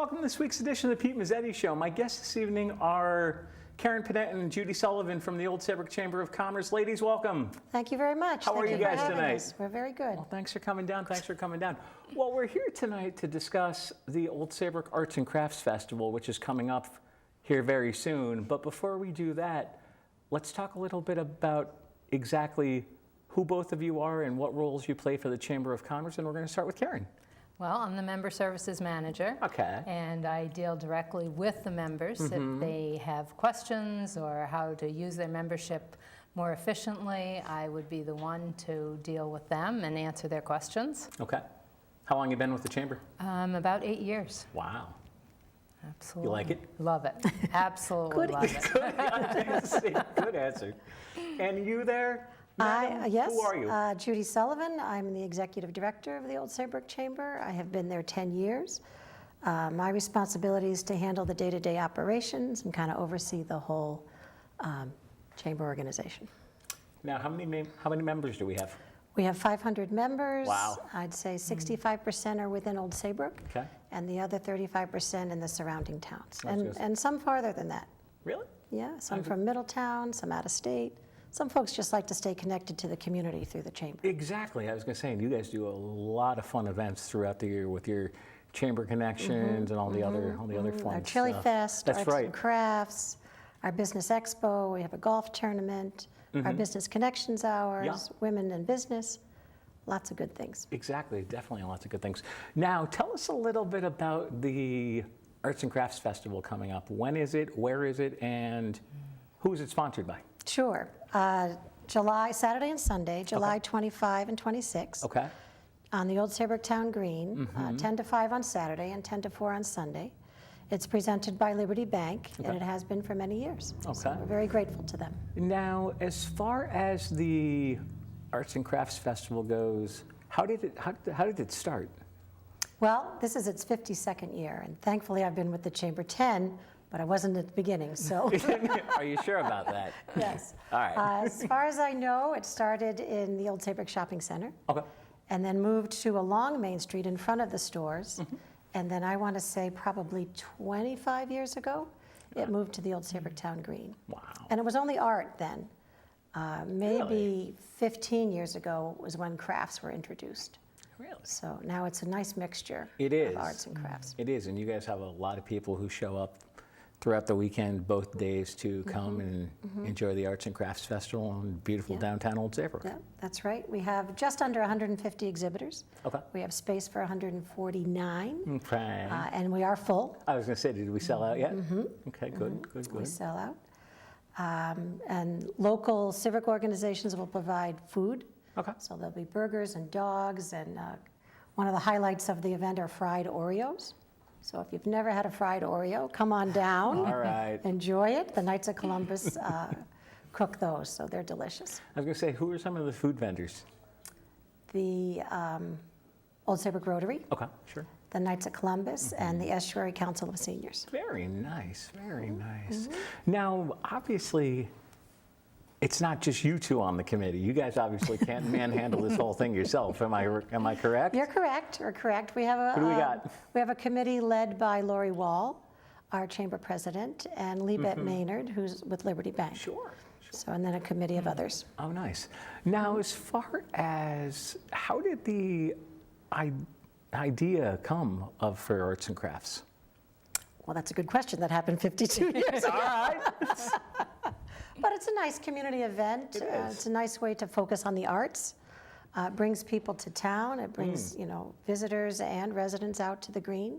welcome to this week's edition of the Pete Mezzetti Show. My guests this evening are Karen Panett and Judy Sullivan from the Old Saybrook Chamber of Commerce. Ladies, welcome. Thank you very much. How are you guys tonight? We're very good. Well, thanks for coming down. Thanks for coming down. Well, we're here tonight to discuss the Old Saybrook Arts and Crafts Festival, which is coming up here very soon. But before we do that, let's talk a little bit about exactly who both of you are and what roles you play for the Chamber of Commerce. And we're going to start with Karen. Well, I'm the Member Services Manager. Okay. And I deal directly with the members if they have questions or how to use their membership more efficiently. I would be the one to deal with them and answer their questions. Okay. How long have you been with the Chamber? About 8 years. Wow. Absolutely. You like it? Love it. Absolutely love it. Good answer. And you there? Yes. Who are you? Judy Sullivan. I'm the Executive Director of the Old Saybrook Chamber. I have been there 10 years. My responsibility is to handle the day-to-day operations and kind of oversee the whole chamber organization. Now, how many members do we have? We have 500 members. Wow. I'd say 65% are within Old Saybrook, Okay. and the other 35% in the surrounding towns, That's good. and some farther than that. Really? Yeah, some from Middletown, some out of state. Some folks just like to stay connected to the community through the chamber. Exactly. I was going to say, and you guys do a lot of fun events throughout the year with your chamber connections and all the other fun Our Chili stuff. Fest, That's Arts right. and Crafts, our Business Expo, we have a golf tournament, our Business Connections Hours, Yeah. Women in Business, lots of good things. Exactly. Definitely lots of good things. Now, tell us a little bit about the Arts and Crafts Festival coming up. When is it? Where is it? And who is it sponsored by? Sure. Saturday and Sunday, July 25 and 26. Okay. On the Old Saybrook Town Green, 10 to 5 on Saturday and 10 to 4 on Sunday. It's presented by Liberty Bank, and it has been for many years. So Okay. we're very grateful to them. Now, as far as the Arts and Crafts Festival goes, how did it start? Well, this is its 52nd year, and thankfully I've been with the Chamber 10, but I wasn't at the beginning, so. Are you sure about that? Yes. All right. As far as I know, it started in the Old Saybrook Shopping Center, Okay. and then moved to along Main Street in front of the stores. And then I want to say probably 25 years ago, it moved to the Old Saybrook Town Green. Wow. And it was only art then. Maybe Really? 15 years ago was when crafts were introduced. Really? So now it's a nice mixture It is. of arts and crafts. It is, and you guys have a lot of people who show up throughout the weekend, both days, to come and enjoy the Arts and Crafts Festival in beautiful downtown Old Saybrook. Yeah, that's right. We have just under 150 exhibitors. Okay. We have space for 149, Okay. and we are full. I was going to say, did we sell out yet? Okay, good. We sell out. And local civic organizations will provide food. Okay. So there'll be burgers and dogs, and one of the highlights of the event are fried Oreos. So if you've never had a fried Oreo, come on down. All right. Enjoy it. The Knights of Columbus cook those, so they're delicious. I was going to say, who are some of the food vendors? The Old Saybrook Rotary, Okay, sure. the Knights of Columbus, and the Estuary Council of Seniors. Very nice, very nice. Now, obviously, it's not just you two on the committee. You guys obviously can't manhandle this whole thing yourself. Am I correct? You're correct. You're correct. We have a Who do we got? We have a committee led by Lori Wall, our chamber president, and Libet Maynard, who's with Liberty Bank. Sure. So, and then a committee of others. Oh, nice. Now, as far as how did the idea come for Arts and Crafts? Well, that's a good question. That happened 52 years ago. All right. But it's a nice community event. It is. It's a nice way to focus on the arts. It brings people to town. It brings visitors and residents out to the green.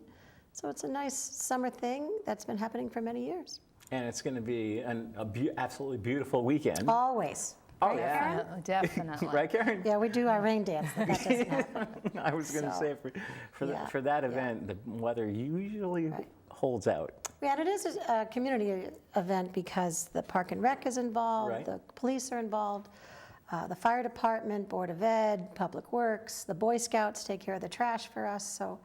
So it's a nice summer thing that's been happening for many years. And it's going to be an absolutely beautiful weekend. Always. Oh, Right, yeah. Karen? Definitely. Right, Karen? Yeah, we do our rain dance. That doesn't happen. I was going to So, say, for that event, the weather usually holds out. Yeah, and it is a community event because the Park and Rec is involved, Right. the police are involved, the fire department, Board of Ed, Public Works, the Boy Scouts take care of the trash for us, so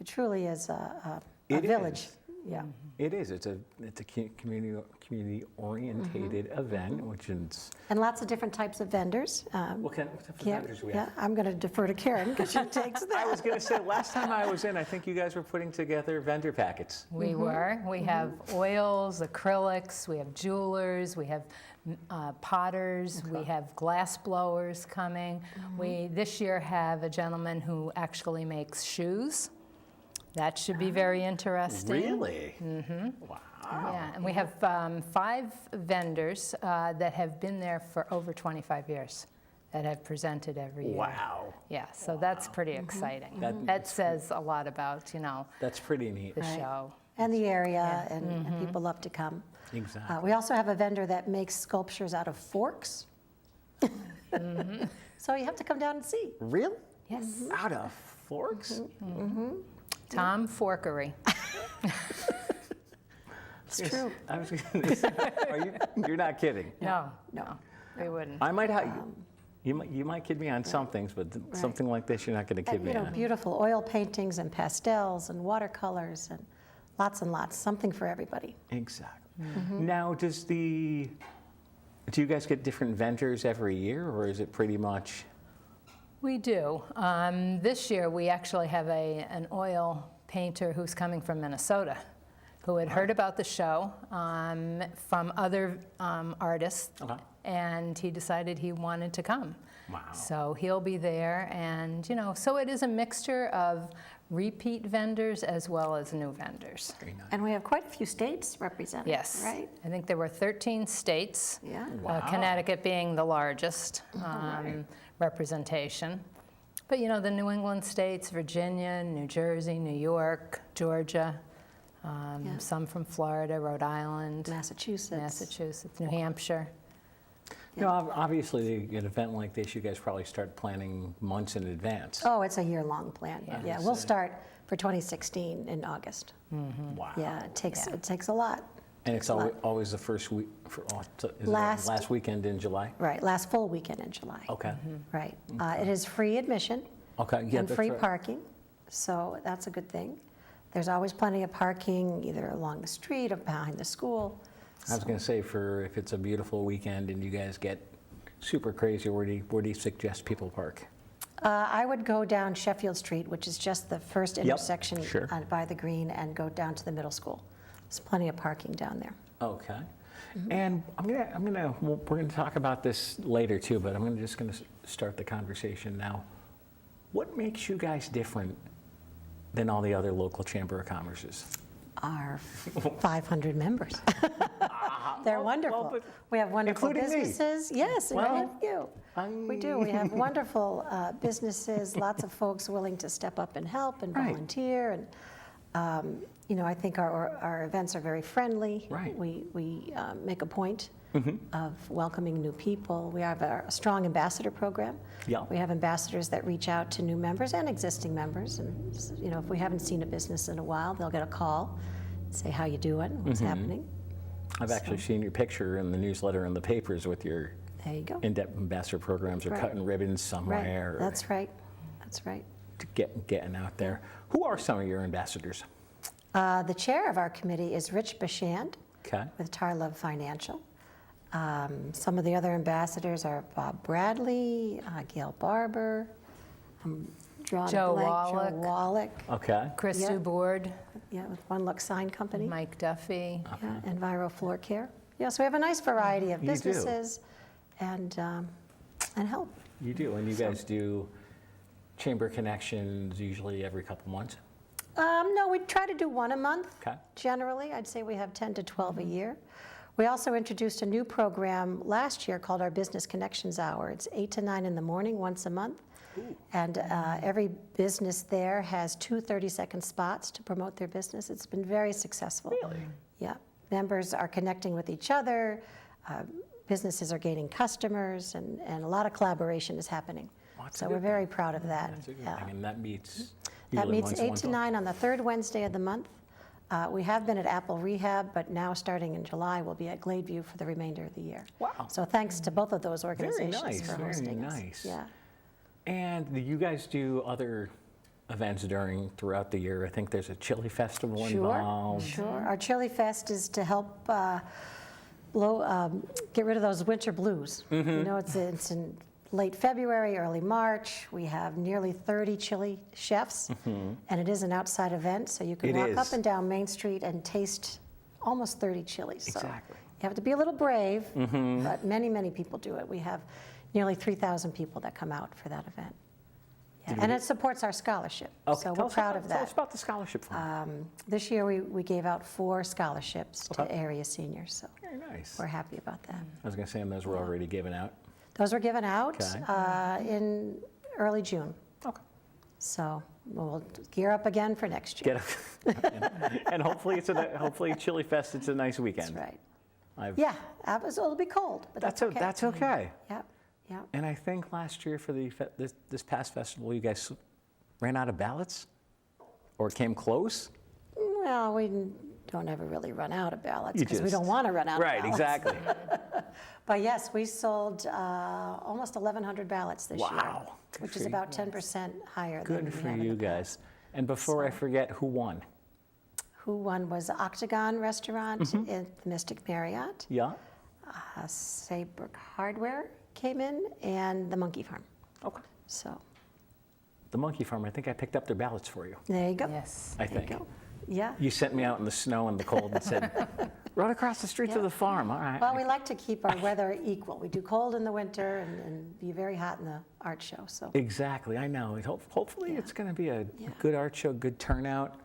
it truly is a It village. is. Yeah. It is. It's a community orientated event, which is And lots of different types of vendors. what type of vendors do we have? I'm going to defer to Karen because she takes I that. was going to say, last time I was in, I think you guys were putting together vendor packets. We were. We have oils, acrylics, we have jewelers, we have potters, we have glass blowers coming. We this year have a gentleman who actually makes shoes. That should be very interesting. Really? Mm-hmm. Wow. Yeah, and we have 5 vendors that have been there for over 25 years that have presented every year. Wow. Yeah, so that's pretty exciting. That- That says a lot about, That's pretty neat. the Right. show. And the area, and people love to come. Exactly. We also have a vendor that makes sculptures out of forks. So you have to come down and see. Really? Yes. Out of forks? Tom Forkery. It's true. I was gonna say, you're not kidding. No, we wouldn't. I might have, you might kid me on some things, but something like this, you're not going to kid And, me you know, on. beautiful oil paintings and pastels and watercolors and lots, something for everybody. Exactly. Now, do you guys get different vendors every year, or is it pretty much? We do. This year, we actually have an oil painter who's coming from Minnesota, who had heard about the show from other artists, and he decided he wanted to come. Wow. So he'll be there, and so it is a mixture of repeat vendors as well as new vendors. Very nice. And we have quite a few states represented, Yes. right? I think there were 13 states. Yeah. Wow. Connecticut being the largest representation. But the New England states, Virginia, New Jersey, New York, Georgia, Yeah. some from Florida, Rhode Island, Massachusetts. New Hampshire. Obviously, an event like this, you guys probably start planning months in advance. Oh, it's a year-long plan. Yeah, we'll So- start for 2016 in August. Wow. Yeah, it takes a lot. And it's always the first week, last weekend in July? Right, last full weekend in July. Okay. Right. It is free admission Okay, yeah, and that's free right. parking, so that's a good thing. There's always plenty of parking, either along the street or behind the school. I was going to say, if it's a beautiful weekend and you guys get super crazy, where do you suggest people park? I would go down Sheffield Street, which is just the first intersection sure. by the green, and go down to the middle school. There's plenty of parking down there. Okay. And we're gonna talk about this later too, but I'm just gonna start the conversation now. What makes you guys different than all the other local Chamber of Commerces? Our 500 members. They're wonderful. but We have wonderful including me. businesses. Yes, Well, including you. We do. We have wonderful businesses, lots of folks willing to step up and help and Right. volunteer. And, I think our events are very friendly. Right. We make a point of welcoming new people. We have a strong ambassador program. Yeah. We have ambassadors that reach out to new members and existing members. And, if we haven't seen a business in a while, they'll get a call, say, how you doing, what's happening. I've actually seen your picture in the newsletter and the papers with your There you go. in-depth ambassador programs or Right. cutting ribbons somewhere. Right, that's right. That's right. To getting out there. Who are some of your ambassadors? The chair of our committee is Rich Bashand Okay. with Tar Love Financial. Some of the other ambassadors are Bob Bradley, Gail Barber, I'm drawing a Joe blank, Wallach. Joe Wallach, Okay. Chris Yeah. Dubourg, yeah, with One Look Sign Company, Mike Duffy. yeah, and Viro Floor Care. Yeah, so we have a nice variety of You do. businesses and help. You do, and you guys do Chamber Connections usually every couple months? No, we try to do one a month. Okay. Generally, I'd say we have 10 to 12 a year. We also introduced a new program last year called our Business Connections Hour. It's 8 to 9 in the morning, once a month. And every business there has 2 30-second spots to promote their business. It's been very successful. Really? Yeah. Members are connecting with each other. Businesses are gaining customers, and a lot of collaboration is happening. Well, that's a So good we're very proud of that. That's a good Yeah. thing, and that meets That usually meets once a 8 month. to 9 on the third Wednesday of the month. We have been at Apple Rehab, but now starting in July, we'll be at Gladeview for the remainder of the year. Wow. So thanks to both of those Very organizations nice, for very hosting us. nice. Yeah. And do you guys do other events throughout the year. I think there's a chili festival involved. Sure. Our Chili Fest is to help get rid of those winter blues. You know, it's in late February, early March. We have nearly 30 chili chefs, and it is an outside event, so you can walk up and down Main Street and taste almost 30 chilies. Exactly. So you have to be a little brave, but many, many people do it. We have nearly 3,000 people that come out for that event. Yeah. And it supports our scholarship, so we're proud of that. Tell us about the scholarship fund. This year we gave out 4 scholarships to area seniors, so Very nice. we're happy about that. I was going to say, those were already given out. Those were given out Okay. in early June, Okay. so we'll gear up again for next year. And hopefully hopefully Chili Fest, it's a nice weekend. That's right. Yeah, it'll be cold, but that's okay. That's okay. Yep. And I think last year for this past festival, you guys ran out of ballots, or came close. Well, we don't ever really run out of ballots because we don't want to run out of ballots. Right, exactly. But yes, we sold almost 1,100 ballots this year. Wow. Which is about 10% higher than Good we for have in you the guys. And before I forget, who won? Who won was Octagon Restaurant in the Mystic Marriott. Yeah. Saybrook Hardware came in, and the Monkey Farm. Okay. So The Monkey Farm, I think I picked up their ballots for you. there you go. Yes. I There you think. go. Yeah. You sent me out in the snow and the cold and said, run across the street to the farm. All right. Well, we like to keep our weather equal. We do cold in the winter and be very hot in the art show. So Exactly, I know. Hopefully it's going to be a good art show, good turnout.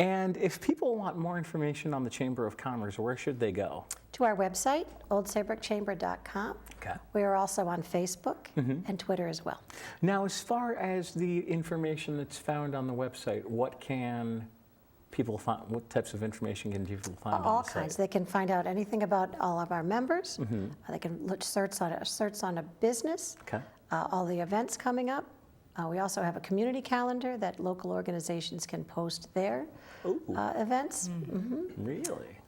And if people want more information on the Chamber of Commerce, where should they go? to our website, oldsaybrookchamber.com. Okay. We are also on Facebook and Twitter as well. Now, as far as the information that's found on the website, what can people find? What types of information can people find All on the kinds. site? They can find out anything about all of our members. They can search on a business, Okay. all the events coming up. We also have a community calendar that local organizations can post their events. Really?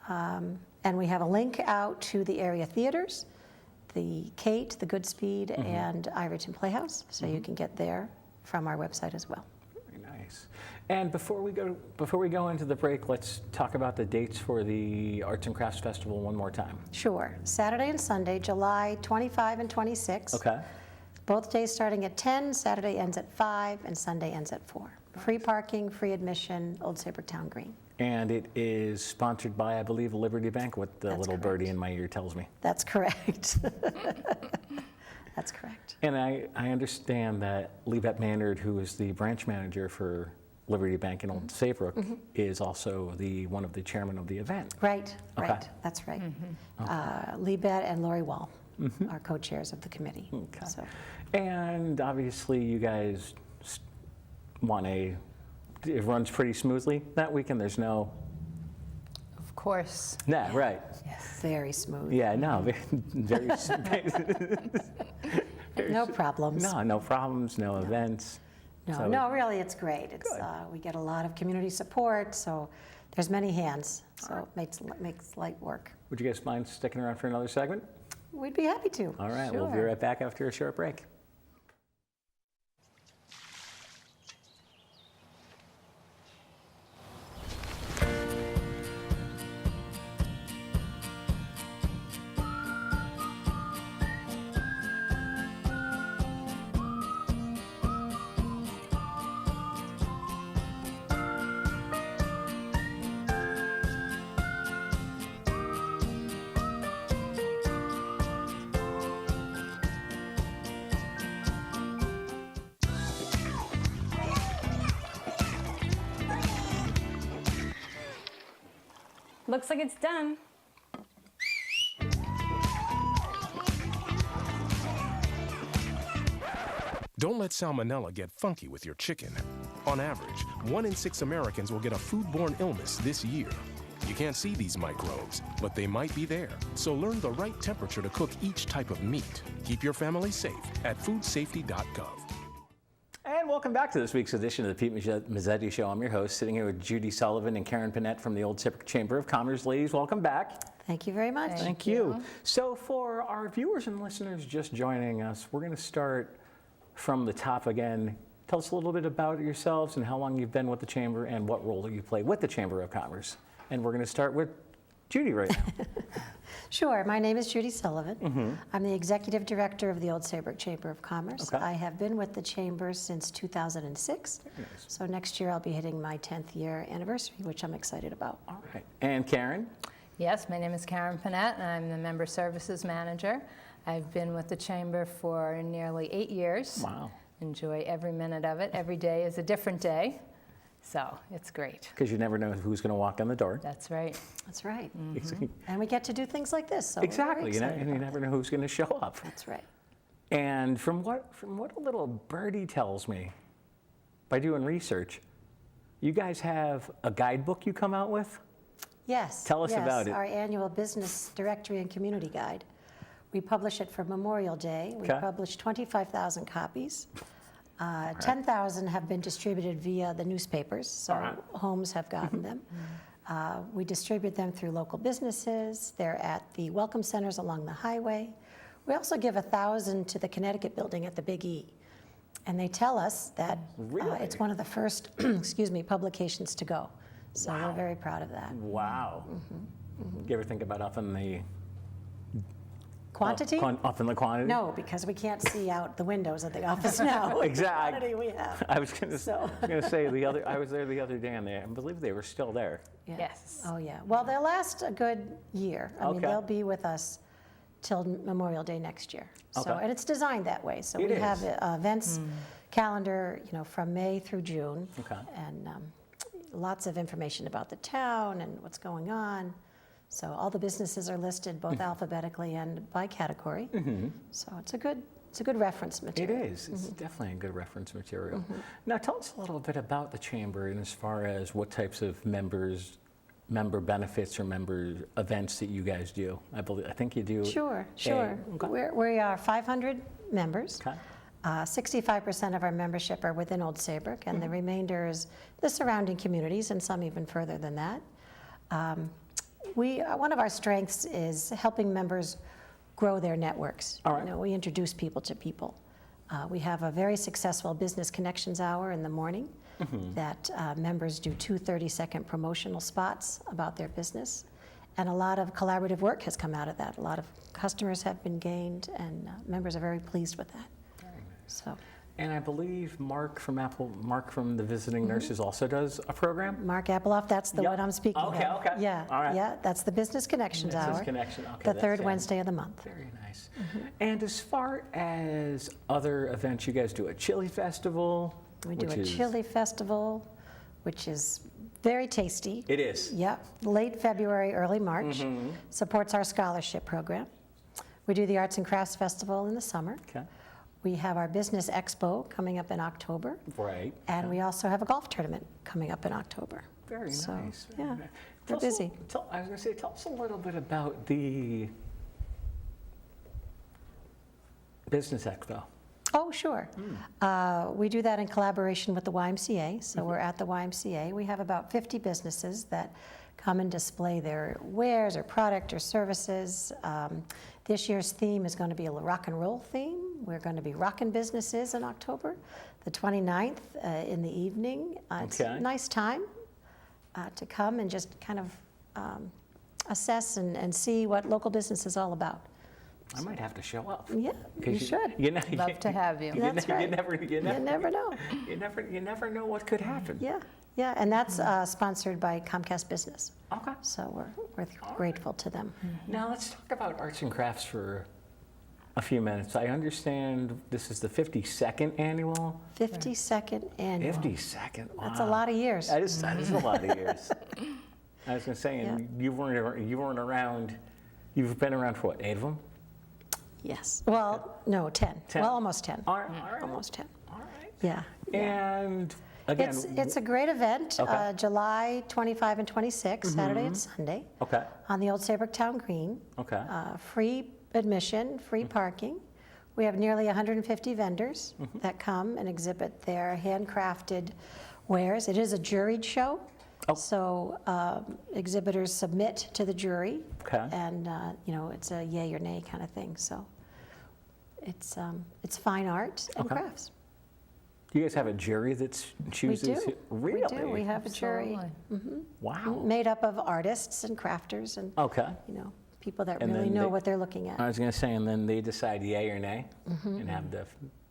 And we have a link out to the area theaters, the Kate, the Goodspeed, and Iverton Playhouse, so you can get there from our website as well. Very nice. And before we go into the break, let's talk about the dates for the Arts and Crafts Festival one more time. Sure. Saturday and Sunday, July 25 and 26. Okay. Both days starting at 10, Saturday ends at 5, and Sunday ends at 4. Free parking, free admission, Old Saybrook Town Green. And it is sponsored by, I believe, Liberty Bank, what the That's little correct. birdie in my ear tells me. That's correct. That's correct. And I understand that Libet Maynard, who is the branch manager for Liberty Bank in Old Saybrook, is also one of the chairman of the event. Right, Okay. right. That's right. Lee Bett and Lori Wall are co-chairs of the committee. Okay. So, And obviously, you guys it runs pretty smoothly that weekend. There's no, Of course. nah, right. very smooth. Yeah, no, very, No problems. no problems, no events. So- No, really, it's great. It's we get a lot of community support, so there's many hands, so it makes light work. Would you guys mind sticking around for another segment? We'd be happy to. All right, we'll be Sure. right back after a short break. Looks like it's done. Don't let salmonella get funky with your chicken. On average, 1 in 6 Americans will get a foodborne illness this year. You can't see these microbes, but they might be there. So learn the right temperature to cook each type of meat. Keep your family safe at foodsafety.gov. And welcome back to this week's edition of the Pete Mezzetti Show. I'm your host, sitting here with Judy Sullivan and Karen Panett from the Old Saybrook Chamber of Commerce. Ladies, welcome back. Thank you very much. Thank you. So for our viewers and listeners just joining us, we're going to start from the top again. tell us a little bit about yourselves and how long you've been with the Chamber and what role you play with the Chamber of Commerce. And we're going to start with Judy right now. Sure. My name is Judy Sullivan. I'm the Executive Director of the Old Saybrook Chamber of Commerce. Okay. I have been with the Chamber since 2006. Nice. So next year I'll be hitting my 10th year anniversary, which I'm excited about. All right. And Karen? Yes, my name is Karen Panett, and I'm the Member Services Manager. I've been with the Chamber for nearly 8 years. Wow. Enjoy every minute of it. Every day is a different day, so it's great. Because you never know who's going to walk in the door. That's right. That's right. Exactly. And we get to do things like this. So we're very Exactly. You excited about never know who's going to show up. that. That's right. And from what a little birdie tells me, by doing research, you guys have a guidebook you come out with? Yes. Tell us about it. Our annual business directory and community guide. We publish it for Memorial Day. We Okay. published 25,000 copies. 10,000 have been distributed via the newspapers, so All right. homes have gotten them. We distribute them through local businesses. They're at the welcome centers along the highway. We also give 1,000 to the Connecticut building at the Big E. And they tell us that Really? it's one of the first, excuse me, publications to go. So Wow. we're very proud of that. Wow. You ever think about upping the Quantity? upping the quantity? No, because we can't see out the windows of the office now. with the Exact- quantity we have. I was going to So- say I was there the other day and I believe they were still there. Yeah. Yes. Oh, yeah. Well, they'll last a good year. I mean, Okay. they'll be with us till Memorial Day next year. So, Okay. and it's designed that way. So It we have is. events calendar, from May through June. Okay. And lots of information about the town and what's going on. So all the businesses are listed both alphabetically and by category. So it's a good reference It material. is. It's definitely a good reference material. Now tell us a little bit about the Chamber and as far as what types of member benefits or member events that you guys do. I think you do. Sure. Okay. We are 500 members. Okay. 65% of our membership are within Old Saybrook, and the remainder is the surrounding communities, and some even further than that. One of our strengths is helping members grow their networks. All right. We introduce people to people. We have a very successful Business Connections Hour in the morning that members do 2 30-second promotional spots about their business. And a lot of collaborative work has come out of that. A lot of customers have been gained, and members are very pleased with that. So, And I believe Mark from the Visiting Nurses also does a program? Mark Appleoff, that's the Yep. one I'm speaking of. Okay. Yeah, All right. yeah, that's the Business Connections Business Hour. Connection, okay, The that's third it. Wednesday of the month. Very nice. And as far as other events, you guys do a chili festival? We do which a is- chili festival, which is very tasty. It is. Yep, late February, early March. Supports our scholarship program. We do the Arts and Crafts Festival in the summer. Okay. We have our Business Expo coming up in October. Right. And we also have a golf tournament coming up in October. Very So, nice. very yeah, nice. we're Tell us a- busy. I was going to say, tell us a little bit about the Business Expo. Oh, sure. We do that in collaboration with the YMCA. So we're at the YMCA. We have about 50 businesses that come and display their wares or product or services. This year's theme is going to be a rock and roll theme. We're going to be rocking businesses in October, the 29th in the evening. It's Okay. a nice time to come and just kind of assess and see what local business is all about. I might have to show up. Yeah, 'Cause you should. Love to have you. That's right. You never You never know. you never know what could happen. Yeah, and that's sponsored by Comcast Business. Okay. So we're grateful to them. Now let's talk about arts and crafts for a few minutes. I understand this is the 52nd annual. 52nd annual. 52nd. Wow. That's a lot of years. That is a lot of years. I was going to say, and Yeah. you weren't around. You've been around for what, 8 of them? Yes. Well, no, 10. 10? Well, almost 10. All right. Almost 10. All right. Yeah. And again, It's a great event, Okay. July 25 and 26, Saturday and Sunday, okay. on the Old Saybrook Town Green. Okay. Free admission, free parking. We have nearly 150 vendors that come and exhibit their handcrafted wares. It is a juried show, Oh. so exhibitors submit to the jury, Okay. and it's a yay or nay kind of thing. So it's fine art and Okay. crafts. Do you guys have a jury that chooses? do. Really? We do. We have a jury Absolutely. Wow. made up of artists and crafters and, Okay. people that And really then know they- what they're looking at. I was going to say, and then they decide yay or nay, Mm-hmm. and have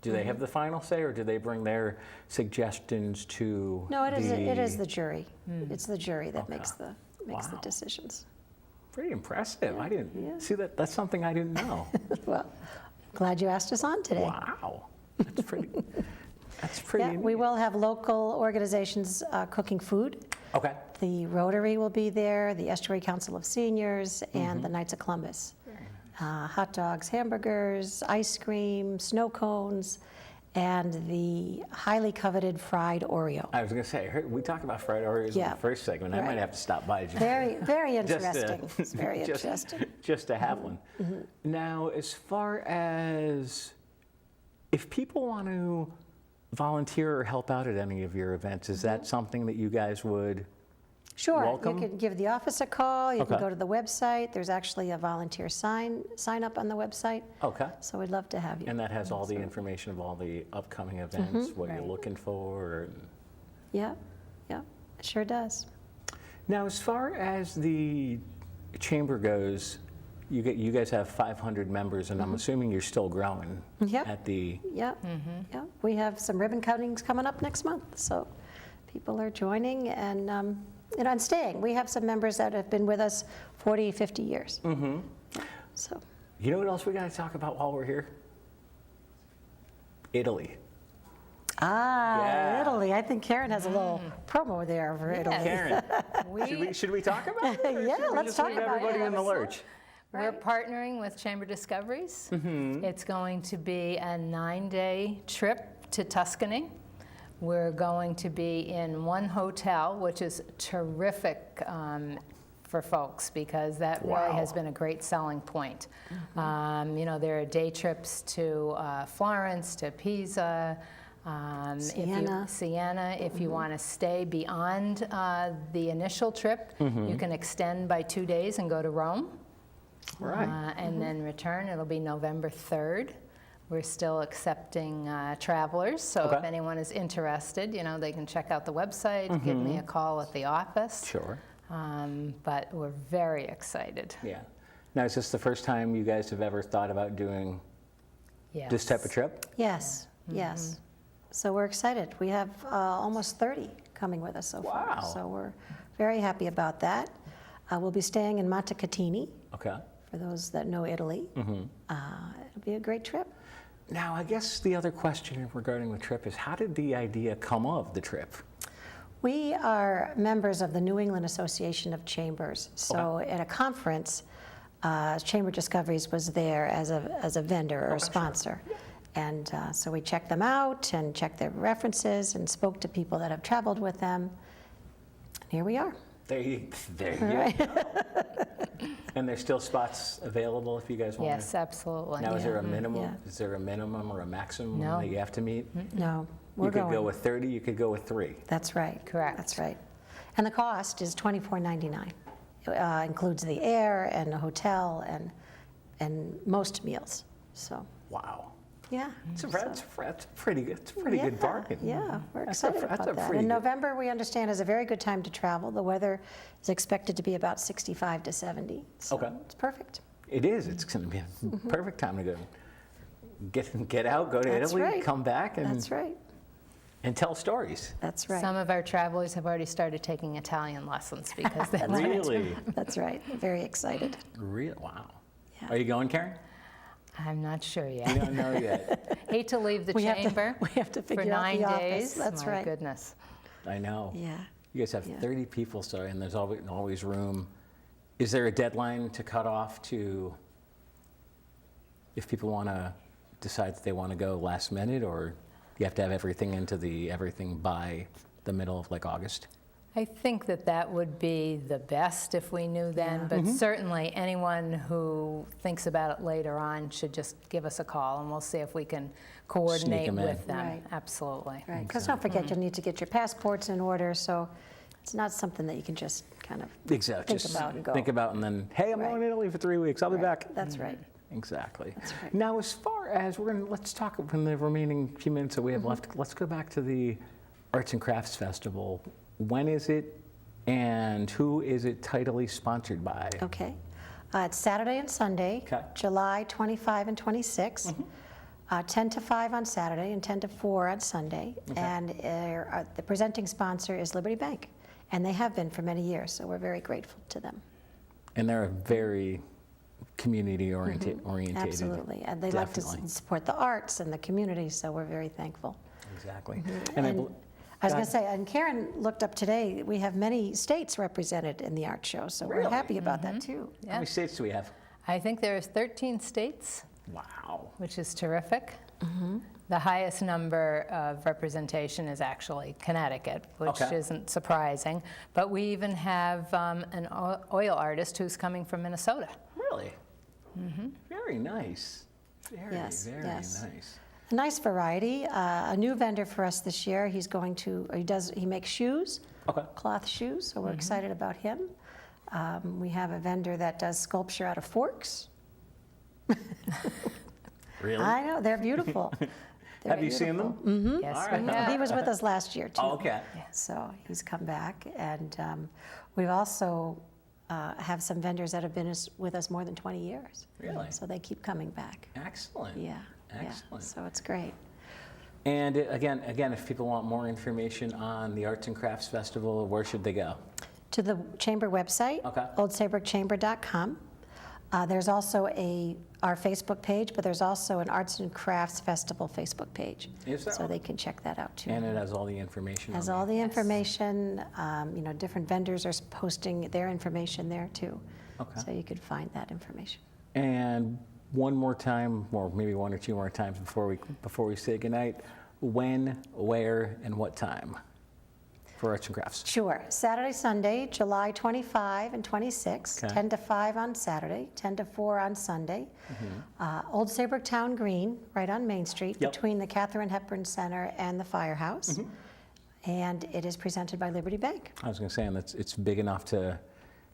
do they have the final say, or do they bring their suggestions to? No, it is the jury. It's the jury that Okay. makes the Wow. decisions. Pretty impressive. I didn't yeah. see that. That's something I didn't know. Well, glad you asked us on today. Wow. That's pretty. That's pretty. Yeah, we neat. will have local organizations cooking food. Okay. The Rotary will be there, the Estuary Council of Seniors, and Mm-hmm. the Knights of Columbus. Hot dogs, hamburgers, ice cream, snow cones, and the highly coveted fried Oreo. I was going to say, we talked about fried Oreos in Yeah. the first segment. I might Right. have to stop by. Just Very, very just to- interesting. It's very just- interesting. Just to have one. Mm-hmm. Now, as far as if people want to volunteer or help out at any of your events, is Mm-hmm. that something that you guys would? Sure, Welcome. you can give the office a call, you can Okay. go to the website, there's actually a volunteer sign up on the website, Okay. so we'd love to have you. And that has all the information of all the upcoming events, what you're Right. looking for. Yeah, yeah, it sure does. Now, as far as the chamber goes, you guys have 500 members, and I'm assuming you're still growing. Mm-hmm. Yep. At the Yeah, yeah, we have some ribbon cuttings coming up next month, so people are joining and staying. We have some members that have been with us 40, 50 years. Mm-hmm. So, You know what else we got to talk about while we're here? Italy. Yeah. Italy, I think Karen has a little promo there for Italy. Karen, We, should we talk about it? Or Yeah, should we let's just talk leave about it. everybody in the Absolutely. lurch? we're partnering with Chamber Discoveries. Mm-hmm. It's going to be a 9-day trip to Tuscany. We're going to be in one hotel, which is terrific for folks because that really has Wow. been a great selling point. There are day trips to Florence, to Pisa, Siena. Siena. If you want to stay beyond the initial trip, you can extend by 2 days and go to Rome. Right. And then return. It'll be November 3rd. We're still accepting travelers, so if Okay. anyone is interested, they can check out the website, give me a call at the office. Sure. But we're very excited. Yeah. Now, is this the first time you guys have ever thought about doing Yes. this type of trip? Yes, yes. So we're excited. We have almost 30 coming with us so far. Wow. So we're very happy about that. We'll be staying in Montecatini, Okay. for those that know Italy. It'll be a great trip. Now, I guess the other question regarding the trip is how did the idea come of the trip? We are members of the New England Association of Chambers. So at a conference, Chamber Discoveries was there as a vendor or a sponsor. And so we checked them out and checked their references and spoke to people that have traveled with them. And here we are. There you go. And there's still spots available if you guys want Yes, absolutely. Now, is there a minimum? Yeah. Is there a minimum or a maximum No. that you have to meet? No, we're You could going. go with 30, you could go with 3. That's right. Correct. That's right. And the cost is $24.99. Includes the air and the hotel and most meals. So, Wow. yeah. It's a pretty good, it's a pretty good bargain. Yeah, we're That's a- excited that's a about that. pretty In good- November, we understand, is a very good time to travel. The weather is expected to be about 65 to 70. So Okay. it's perfect. It is. It's going to be a perfect time to go. Get out, go to That's Italy, right. come back, and That's right. and tell stories. That's right. Some of our travelers have already started taking Italian lessons because that's Really, That's right. Very excited. real. Wow. Yeah. Are you going, Karen? I'm not sure You yet. don't know yet. Hate to leave the We have to- chamber we have to for figure out 9 the office. days. That's My right. goodness. I know. Yeah. You guys have Yeah. 30 people, so and there's always room. Is there a deadline to cut off to if people want to decide that they want to go last minute, or you have to have everything by the middle of like August? I think that would be the best if we knew then, but certainly anyone who thinks about it later on should just give us a call and we'll see if we can coordinate 'em in. with them. Right. Absolutely. Right. Because don't forget, you'll need to get your passports in order. So it's not something that you can just kind of Exactly. think about and go. Think about and then, hey, I'm Right. going to Italy for 3 weeks. I'll be back. That's right. Exactly. That's right. Now, as far as let's talk in the remaining few minutes that we have left. Let's go back to the Arts and Crafts Festival. When is it, and who is it titly sponsored by? Okay. It's Saturday and Sunday, Okay. July 25 and 26, 10 to 5 on Saturday and 10 to 4 on Sunday. And the presenting sponsor is Liberty Bank, and they have been for many years, so we're very grateful to them. And they're a very community-oriented. Absolutely. And they like to Definitely. support the arts and the community, so we're very thankful. Exactly. And I I bel- was Go going ahead. to say, and Karen looked up today, we have many states represented in the art show, so we're Really? happy about that too. How many states do we have? I think there's 13 states, Wow. which is terrific. The highest number of representation is actually Connecticut, which Okay. isn't surprising. But we even have an oil artist who's coming from Minnesota. Really? Very nice. Very, Yes, very yes. nice. A nice variety. A new vendor for us this year. He makes shoes, Okay. cloth shoes, so we're excited about him. We have a vendor that does sculpture out of forks. Really? I know, they're beautiful. Have you seen them? Mm-hmm. Yes, All right. we have. He was with us last year too. Oh, okay. So he's come back, and we've also have some vendors that have been with us more than 20 years. Really? So they keep coming back. Excellent. Yeah. Excellent. Yeah. So it's great. And again, if people want more information on the Arts and Crafts Festival, where should they go? To the chamber website, Okay. oldsaybrookchamber.com. There's also our Facebook page, but there's also an Arts and Crafts Festival Facebook page. Is there? So they can check that out too. And it has all the information Has on all there. the information. Different vendors are posting their information there too. Okay. So you could find that information. And one more time, or maybe one or two more times before we say goodnight, when, where, and what time for Arts and Crafts? Sure. Saturday, Sunday, July 25 and 26, Okay. 10 to 5 on Saturday, 10 to 4 on Sunday. Old Saybrook Town Green, right on Main Street, Yep. between the Catherine Hepburn Center and the Firehouse. And it is presented by Liberty Bank. I was going to say, and it's big enough to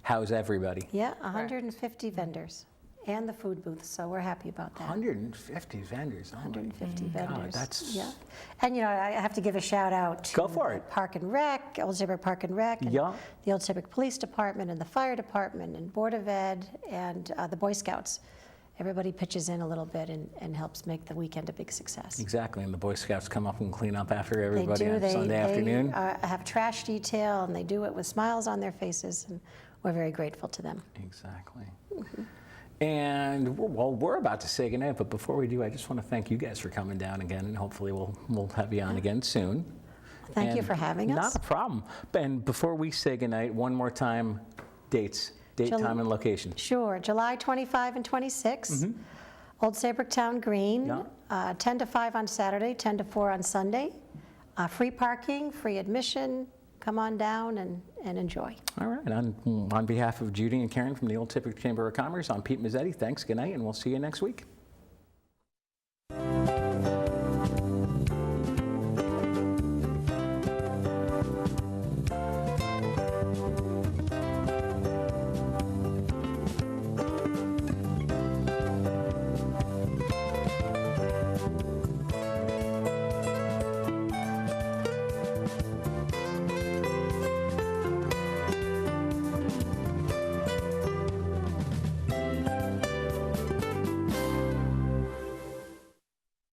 house everybody. Yeah, 150 vendors and the food booth, so we're happy about that. 150 vendors. Oh my 150 God, vendors. that's- Yeah. And I have to give a shout out to Go for it. Park and Rec, Old Saybrook Park and Rec, and Yeah. the Old Saybrook Police Department and the Fire Department and Board of Ed and the Boy Scouts. Everybody pitches in a little bit and helps make the weekend a big success. Exactly, and the Boy Scouts come up and clean up after They everybody do. on Sunday afternoon. They have trash detail, and they do it with smiles on their faces, and we're very grateful to them. Exactly. And we're about to say goodnight, but before we do, I just want to thank you guys for coming down again, and hopefully we'll have you on again soon. Thank you And for having us. Not a problem. And before we say goodnight, one more time, date, time, and location. Sure, July 25 and 26, Old Saybrook Town Green, Yeah. 10 to 5 on Saturday, 10 to 4 on Sunday. Free parking, free admission, come on down and enjoy. All right. On behalf of Judy and Karen from the Old Saybrook Chamber of Commerce, I'm Pete Mezzetti. Thanks, good night, and we'll see you next week.